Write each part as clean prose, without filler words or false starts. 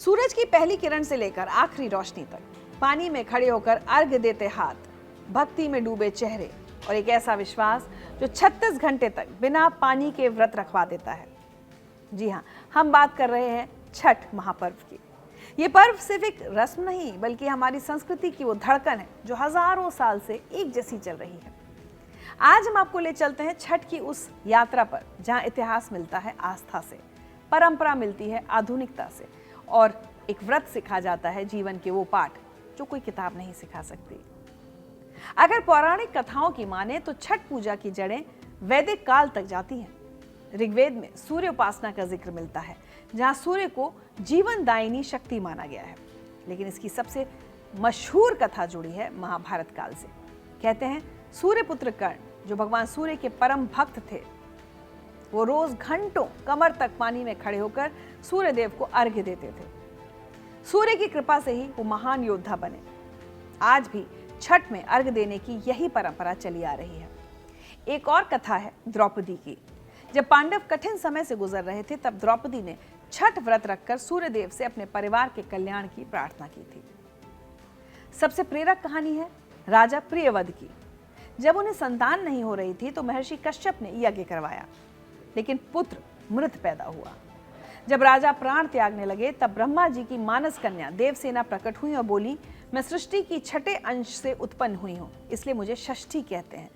सूरज की पहली किरण से लेकर आखिरी रोशनी तक पानी में खड़े होकर अर्घ्य देते हाथ, भक्ति में डूबे चेहरे और एक ऐसा विश्वास जो 36 घंटे तक बिना पानी के व्रत रखवा देता है। जी हाँ, हम बात कर रहे हैं छठ महापर्व की। ये पर्व सिर्फ एक रस्म नहीं बल्कि हमारी संस्कृति की वो धड़कन है जो हजारों साल से एक जैसी चल रही है। आज हम आपको ले चलते हैं छठ की उस यात्रा पर जहाँ इतिहास मिलता है आस्था से, परंपरा मिलती है आधुनिकता से और एक व्रत सिखा जाता है जीवन के वो पाठ जो कोई किताब नहीं सिखा सकती। अगर पौराणिक कथाओं की माने तो छठ पूजा की जड़ें वैदिक काल तक जाती हैं। ऋग्वेद में सूर्य उपासना का जिक्र मिलता है जहां सूर्य को जीवनदायिनी शक्ति माना गया है। लेकिन इसकी सबसे मशहूर कथा जुड़ी है महाभारत काल से। कहते हैं सूर्यपुत्र कर्ण जो भगवान सूर्य के परम भक्त थे, वो रोज घंटों कमर तक पानी में खड़े होकर सूर्य देव को अर्घ्य देते थे। सूर्य की कृपा से ही वो महान योद्धा बने। आज भी छठ में अर्घ्य देने की यही परंपरा चली आ रही है। एक और कथा है द्रौपदी की। जब पांडव कठिन समय से गुजर रहे थे तब द्रौपदी ने छठ व्रत रखकर सूर्य देव से अपने परिवार के कल्याण की प्रार्थना की थी। सबसे प्रेरक कहानी है राजा प्रियवद की। जब उन्हें संतान नहीं हो रही थी तो महर्षि कश्यप ने यज्ञ करवाया, लेकिन पुत्र मृत पैदा हुआ। जब राजा प्राण त्यागने लगे तब ब्रह्मा जी की मानस कन्या देवसेना प्रकट हुई और बोली, मैं सृष्टि की छठे अंश से उत्पन्न हुई हूं, इसलिए मुझे षष्ठी कहते हैं,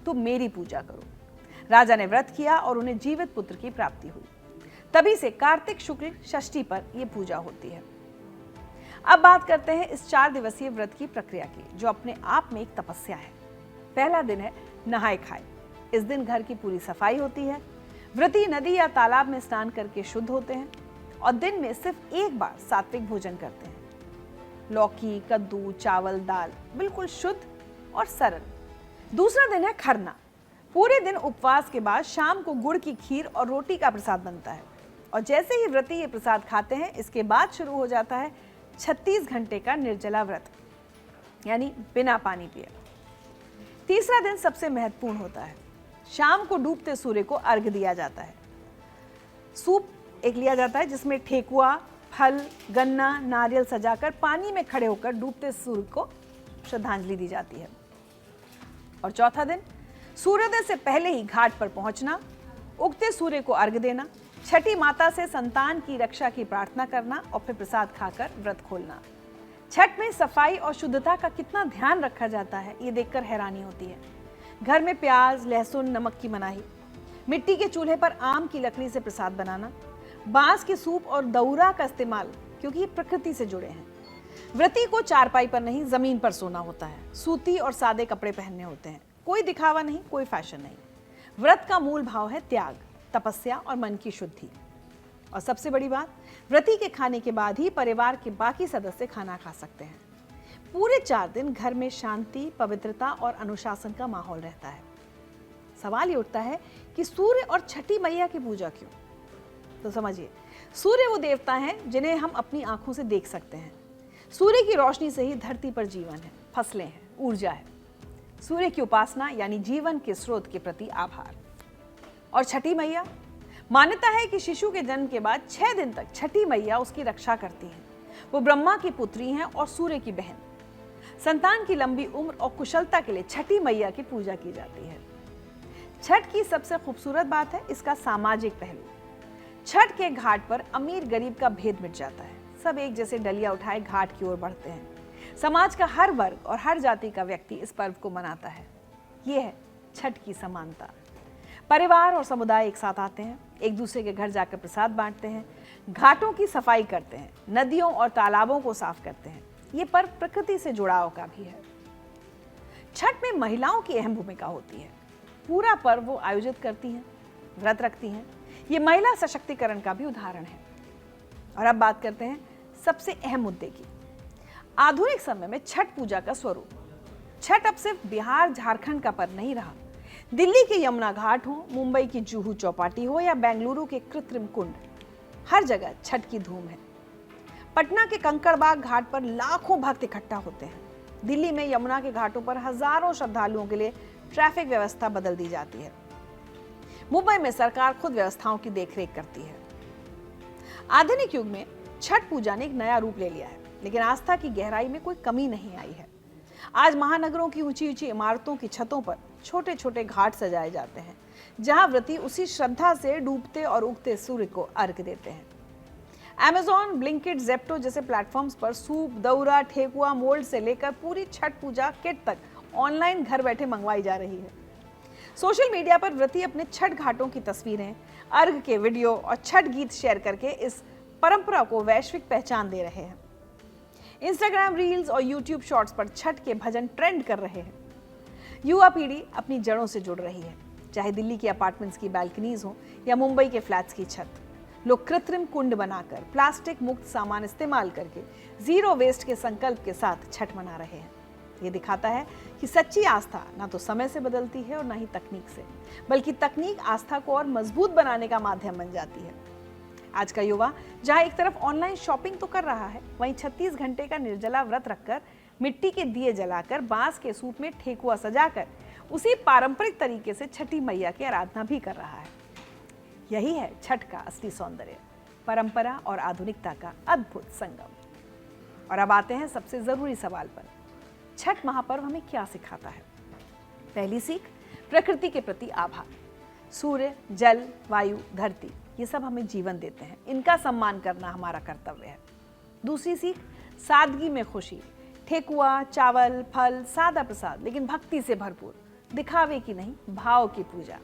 तुम मेरी पूजा करो। राजा ने व्रत किया और उन्हें जीवित पुत्र की प्राप्ति हुई। तभी से कार्तिक शुक्ल षष्ठी पर यह पूजा होती है। अब बात करते हैं इस 4 दिवसीय व्रत की प्रक्रिया की, जो अपने आप में एक तपस्या है। पहला दिन है नहाए खाए। इस दिन घर की पूरी सफाई होती है। व्रती नदी या तालाब में स्नान करके शुद्ध होते हैं और दिन में सिर्फ एक बार सात्विक भोजन करते हैं। लौकी, कद्दू, चावल, दाल, बिल्कुल शुद्ध और सरल। दूसरा दिन है खरना। पूरे दिन उपवास के बाद शाम को गुड़ की खीर और रोटी का प्रसाद बनता है और जैसे ही व्रती ये प्रसाद खाते हैं इसके बाद शुरू हो जाता है 36 घंटे का निर्जला व्रत, यानी बिना पानी पिए। तीसरा दिन सबसे महत्वपूर्ण होता है। शाम को डूबते सूर्य को अर्घ्य दिया जाता है। सूप एक लिया जाता है जिसमें ठेकुआ, फल, गन्ना, नारियल सजाकर पानी में खड़े होकर डूबते सूर्य को श्रद्धांजलि दी जाती है। और चौथा दिन सूर्योदय से पहले ही घाट पर पहुंचना, उगते सूर्य को अर्घ्य देना, छठी माता से संतान की रक्षा की प्रार्थना करना और फिर प्रसाद खाकर व्रत खोलना। छठ में सफाई और शुद्धता का कितना ध्यान रखा जाता है ये देखकर हैरानी होती है। घर में प्याज, लहसुन, नमक की मनाही, मिट्टी के चूल्हे पर आम की लकड़ी से प्रसाद बनाना, बांस के सूप और दौरा का इस्तेमाल, क्योंकि ये प्रकृति से जुड़े हैं। व्रती को चारपाई पर नहीं जमीन पर सोना होता है। सूती और सादे कपड़े पहनने होते हैं। कोई दिखावा नहीं, कोई फैशन नहीं। व्रत का मूल भाव है त्याग, तपस्या और मन की शुद्धि। और सबसे बड़ी बात, व्रती के खाने के बाद ही परिवार के बाकी सदस्य खाना खा सकते हैं। पूरे 4 दिन घर में शांति, पवित्रता और अनुशासन का माहौल रहता है। सवाल ये उठता है कि सूर्य और छठी मैया की पूजा क्यों? तो समझिए, सूर्य वो देवता हैं जिन्हें हम अपनी आंखों से देख सकते हैं। सूर्य की रोशनी से ही धरती पर जीवन है, फसलें हैं, ऊर्जा है। सूर्य की उपासना यानी जीवन के स्रोत के प्रति आभार। और छठी मैया, मान्यता है कि शिशु के जन्म के बाद 6 दिन तक छठी मैया उसकी रक्षा करती हैं। वो ब्रह्मा की पुत्री हैं और सूर्य की बहन। संतान की लंबी उम्र और कुशलता के लिए छठी मैया की पूजा की जाती है। छठ की सबसे खूबसूरत बात है इसका सामाजिक पहलू। छठ के घाट पर अमीर गरीब का भेद मिट जाता है। सब एक जैसे डलिया उठाए घाट की ओर बढ़ते हैं। समाज का हर वर्ग और हर जाति का व्यक्ति इस पर्व को मनाता है। ये है छठ की समानता। परिवार और समुदाय एक साथ आते हैं, एक दूसरे के घर जाकर प्रसाद बांटते हैं, घाटों की सफाई करते हैं, नदियों और तालाबों को साफ करते हैं। ये पर्व प्रकृति से जुड़ाव का भी है। छठ में महिलाओं की अहम भूमिका होती है। पूरा पर्व वो आयोजित करती हैं, व्रत रखती हैं। ये महिला सशक्तिकरण का भी उदाहरण है। और अब बात करते हैं सबसे अहम मुद्दे की, आधुनिक समय में छठ पूजा का स्वरूप। छठ अब सिर्फ बिहार, झारखंड का पर्व नहीं रहा। दिल्ली के यमुना घाट हो, मुंबई की जुहू चौपाटी हो या बेंगलुरु के कृत्रिम कुंड, हर जगह छठ की धूम है। पटना के कंकड़बाग घाट पर लाखों भक्त इकट्ठा होते हैं। दिल्ली में यमुना के घाटों पर हजारों श्रद्धालुओं के लिए ट्रैफिक व्यवस्था बदल दी जाती है। मुंबई में सरकार खुद व्यवस्थाओं की देखरेख करती है। आधुनिक युग में छठ पूजा ने एक नया रूप ले लिया है, लेकिन आस्था की गहराई में कोई कमी नहीं आई है। आज महानगरों की ऊंची ऊंची इमारतों की छतों पर छोटे छोटे घाट सजाए जाते हैं, जहां व्रती उसी श्रद्धा से डूबते और उगते सूर्य को अर्घ देते हैं। Amazon, ब्लिंकिट, ज़ेप्टो जैसे प्लेटफॉर्म्स पर सूप, दौरा, ठेकुआ, मोल्ड से लेकर पूरी छठ पूजा किट तक ऑनलाइन घर बैठे मंगवाई जा रही है। सोशल मीडिया पर व्रती अपने छठ घाटों की तस्वीरें, अर्घ के वीडियो और छठ गीत शेयर करके इस परंपरा को वैश्विक पहचान दे रहे हैं। इंस्टाग्राम रील्स और यूट्यूब शॉर्ट्स पर छठ के भजन ट्रेंड कर रहे हैं। युवा पीढ़ी अपनी जड़ों से जुड़ रही है, चाहे दिल्ली की अपार्टमेंट्स की बालकनीज हो या मुंबई के फ्लैट्स की छत। लोग कृत्रिम कुंड बनाकर प्लास्टिक मुक्त सामान इस्तेमाल करके जीरो वेस्ट के संकल्प के साथ छठ मना रहे हैं। ये दिखाता है कि सच्ची आस्था ना तो समय से बदलती है और ना ही तकनीक से, बल्कि तकनीक आस्था को और मजबूत बनाने का माध्यम बन जाती है। आज का युवा जहां एक तरफ ऑनलाइन शॉपिंग तो कर रहा है, वहीं 36 घंटे का निर्जला व्रत रखकर, मिट्टी के दिए जलाकर, बांस के सूप में ठेकुआ सजाकर उसी पारंपरिक तरीके से छठी मैया की आराधना भी कर रहा है। यही है छठ का असली सौंदर्य, परंपरा और आधुनिकता का अद्भुत संगम। और अब आते हैं सबसे जरूरी सवाल पर, छठ महापर्व हमें क्या सिखाता है? पहली सीख, प्रकृति के प्रति आभार। सूर्य, जल, वायु, धरती, ये सब हमें जीवन देते हैं, इनका सम्मान करना हमारा कर्तव्य है। दूसरी सीख, सादगी में खुशी। ठेकुआ, चावल, फल, सादा प्रसाद, लेकिन भक्ति से भरपूर, दिखावे की नहीं, भाव की पूजा।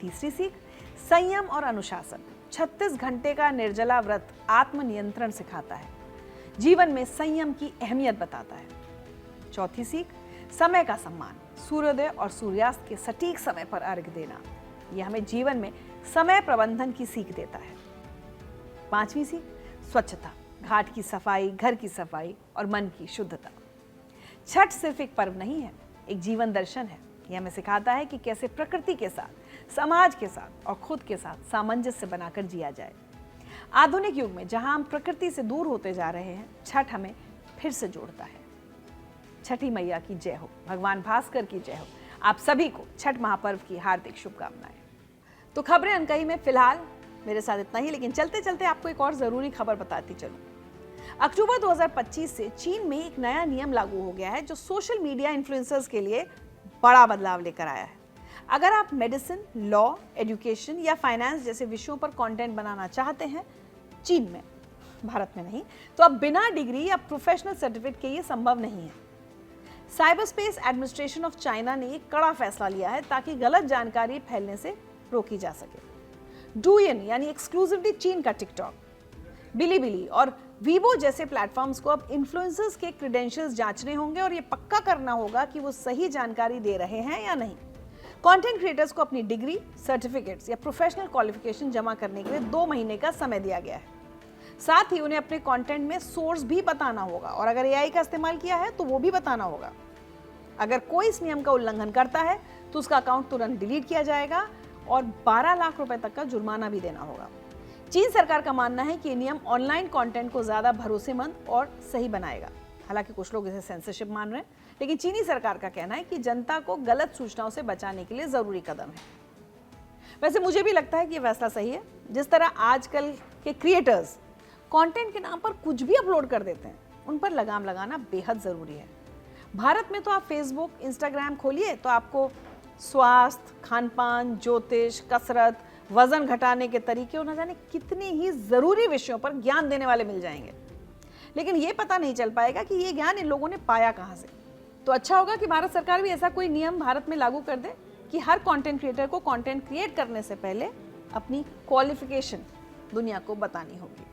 तीसरी सीख, संयम और अनुशासन। 36 घंटे का निर्जला व्रत आत्मनियंत्रण सिखाता है, जीवन में संयम की अहमियत बताता है। चौथी सीख, समय का सम्मान। सूर्योदय और सूर्यास्त के सटीक समय पर अर्घ देना, यह हमें जीवन में समय प्रबंधन की सीख देता है। पांचवी सीख, स्वच्छता। घाट की सफाई, घर की सफाई और मन की शुद्धता। छठ सिर्फ एक पर्व नहीं है, एक जीवन दर्शन है। यह हमें सिखाता है कि कैसे प्रकृति के साथ, समाज के साथ और खुद के साथ सामंजस्य बनाकर जिया जाए। आधुनिक युग में जहां हम प्रकृति से दूर होते जा रहे हैं, छठ हमें फिर से जोड़ता है। छठी मैया की जय हो, भगवान भास्कर की जय हो। आप सभी को छठ महापर्व की हार्दिक शुभकामनाएं। तो खबरें अनकही में फिलहाल मेरे साथ इतना ही, लेकिन चलते चलते आपको एक और जरूरी खबर बताती चलूं। अक्टूबर 2025 से चीन में एक नया नियम लागू हो गया है, जो सोशल मीडिया इन्फ्लुएंसर्स के लिए बड़ा बदलाव लेकर आया है। अगर आप मेडिसिन, लॉ, एजुकेशन या फाइनेंस जैसे विषयों पर कंटेंट बनाना चाहते हैं चीन में, भारत में नहीं, तो अब बिना डिग्री या प्रोफेशनल सर्टिफिकेट के ये संभव नहीं है। Cyber space administration of China ने एक कड़ा फैसला लिया है ताकि गलत जानकारी फैलने से रोकी जा सके। डूइन यानी एक्सक्लूसिवली चीन का टिकटॉक, बिलीबिली और वीबो जैसे प्लेटफॉर्म्स को अब इन्फ्लुएंसर्स के क्रेडेंशियल्स जांचने होंगे और ये पक्का करना होगा कि वो सही जानकारी दे रहे हैं या नहीं। कंटेंट क्रिएटर्स को अपनी डिग्री, सर्टिफिकेट्स या प्रोफेशनल क्वालिफिकेशन जमा करने के लिए 2 महीने का समय दिया गया है। साथ ही उन्हें अपने कंटेंट में सोर्स भी बताना होगा और अगर एआई का इस्तेमाल किया है तो वो भी बताना होगा। अगर कोई इस नियम का उल्लंघन करता है तो उसका अकाउंट तुरंत डिलीट किया जाएगा और 12 लाख रुपए तक का जुर्माना भी देना होगा। चीन सरकार का मानना है कि ये नियम ऑनलाइन कंटेंट को ज्यादा भरोसेमंद और सही बनाएगा। हालांकि कुछ लोग इसे सेंसरशिप मान रहे हैं, लेकिन चीनी सरकार का कहना है कि जनता को गलत सूचनाओं से बचाने के लिए जरूरी कदम है। वैसे मुझे भी लगता है कि ये फैसला सही है। जिस तरह आजकल के क्रिएटर्स कंटेंट के नाम पर कुछ भी अपलोड कर देते हैं, उन पर लगाम लगाना बेहद जरूरी है। भारत में तो आप फेसबुक, इंस्टाग्राम खोलिए तो आपको स्वास्थ्य, खानपान, ज्योतिष, कसरत, वजन घटाने के तरीके और न जाने कितने ही जरूरी विषयों पर ज्ञान देने वाले मिल जाएंगे, लेकिन ये पता नहीं चल पाएगा कि ये ज्ञान इन लोगों ने पाया कहाँ से। तो अच्छा होगा कि भारत सरकार भी ऐसा कोई नियम भारत में लागू कर दे कि हर कंटेंट क्रिएटर को कंटेंट क्रिएट करने से पहले अपनी क्वालिफिकेशन दुनिया को बतानी होगी।